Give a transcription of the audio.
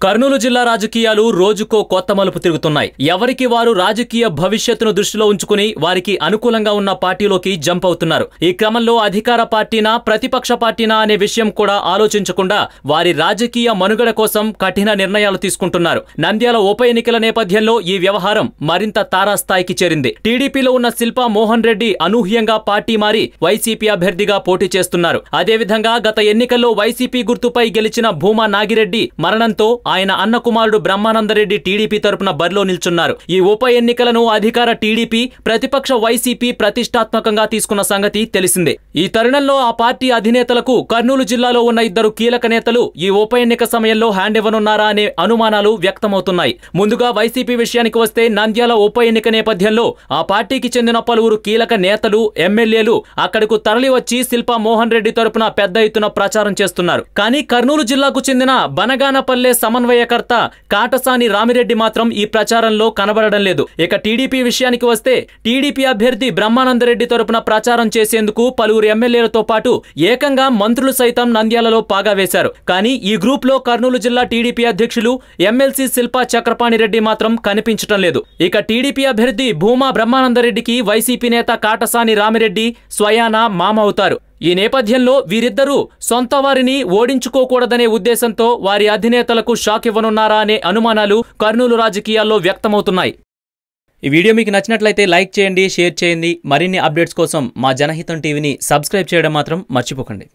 కర్నూలు జిల్లా రాజకీయాలు రోజుకో కొత్త మలుపు తిరుగుతున్నాయి. ఎవరికి వారు రాజకీయ భవిష్యత్తును దృష్టిలో ఉంచుకుని వారికి అనుకూలంగా ఉన్న పార్టీలోకి జంప్ అవుతున్నారు. ఈ క్రమంలో అధికార పార్టీనా ప్రతిపక్ష పార్టీనా అనే విషయం కూడా ఆలోచించకుండా వారి రాజకీయ మనుగడ కోసం కఠిన నిర్ణయాలు తీసుకుంటున్నారు. నంద్యాల ఉప ఎన్నికల నేపథ్యంలో ఈ వ్యవహారం మరింత తారాస్థాయికి చేరింది. టీడీపీలో ఉన్న శిల్పా మోహన్ రెడ్డి అనూహ్యంగా పార్టీ మారి వైసీపీ అభ్యర్థిగా పోటీ చేస్తున్నారు. అదేవిధంగా గత ఎన్నికల్లో వైసీపీ గుర్తుపై గెలిచిన భూమా నాగిరెడ్డి మరణంతో ఆయన అన్న కుమారుడు బ్రహ్మానందరెడ్డి టీడీపీ తరపున బరిలో నిల్చున్నారు. ఈ ఉప ఎన్నికలను అధికార టీడీపీ, ప్రతిపక్ష వైసీపీ ప్రతిష్టాత్మకంగా తీసుకున్న సంగతి తెలిసిందే. ఈ తరుణంలో ఆ పార్టీ అధినేతలకు కర్నూలు జిల్లాలో ఉన్న ఇద్దరు కీలక నేతలు ఈ ఉప ఎన్నిక సమయంలో హ్యాండ్ ఇవ్వనున్నారా అనే అనుమానాలు వ్యక్తమవుతున్నాయి. ముందుగా వైసీపీ విషయానికి వస్తే నంద్యాల ఉప ఎన్నిక నేపథ్యంలో ఆ పార్టీకి చెందిన పలువురు కీలక నేతలు, ఎమ్మెల్యేలు అక్కడకు తరలివచ్చి శిల్పా మోహన్ రెడ్డి తరపున పెద్ద ఎత్తున ప్రచారం చేస్తున్నారు. కానీ కర్నూలు జిల్లాకు చెందిన బనగానపల్లె సమన్వయకర్త కాటసాని రామిరెడ్డి మాత్రం ఈ ప్రచారంలో కనబడడం లేదు. ఇక టీడీపీ విషయానికి వస్తే టీడీపీ అభ్యర్థి బ్రహ్మానందరెడ్డి తరపున ప్రచారం చేసేందుకు పలువురు ఎమ్మెల్యేలతో పాటు ఏకంగా మంత్రులు సైతం నంద్యాలలో పాగా వేశారు. కానీ ఈ గ్రూప్ లో కర్నూలు జిల్లా టీడీపీ అధ్యక్షులు ఎమ్మెల్సీ శిల్పా చక్రపాణి రెడ్డి మాత్రం కనిపించడం లేదు. ఇక టీడీపీ అభ్యర్థి భూమా బ్రహ్మానందరెడ్డికి వైసీపీ నేత కాటసాని రామిరెడ్డి స్వయానా మామ అవుతారు. ఈ నేపథ్యంలో వీరిద్దరూ సొంత వారిని ఓడించుకోకూడదనే ఉద్దేశంతో వారి అధినేతలకు షాక్ ఇవ్వనున్నారా అనే అనుమానాలు కర్నూలు రాజకీయాల్లో వ్యక్తమవుతున్నాయి. ఈ వీడియో మీకు నచ్చినట్లయితే లైక్ చేయండి, షేర్ చేయండి. మరిన్ని అప్డేట్స్ కోసం మా జనహితం టీవీని సబ్స్క్రైబ్ చేయడం మాత్రం మర్చిపోకండి.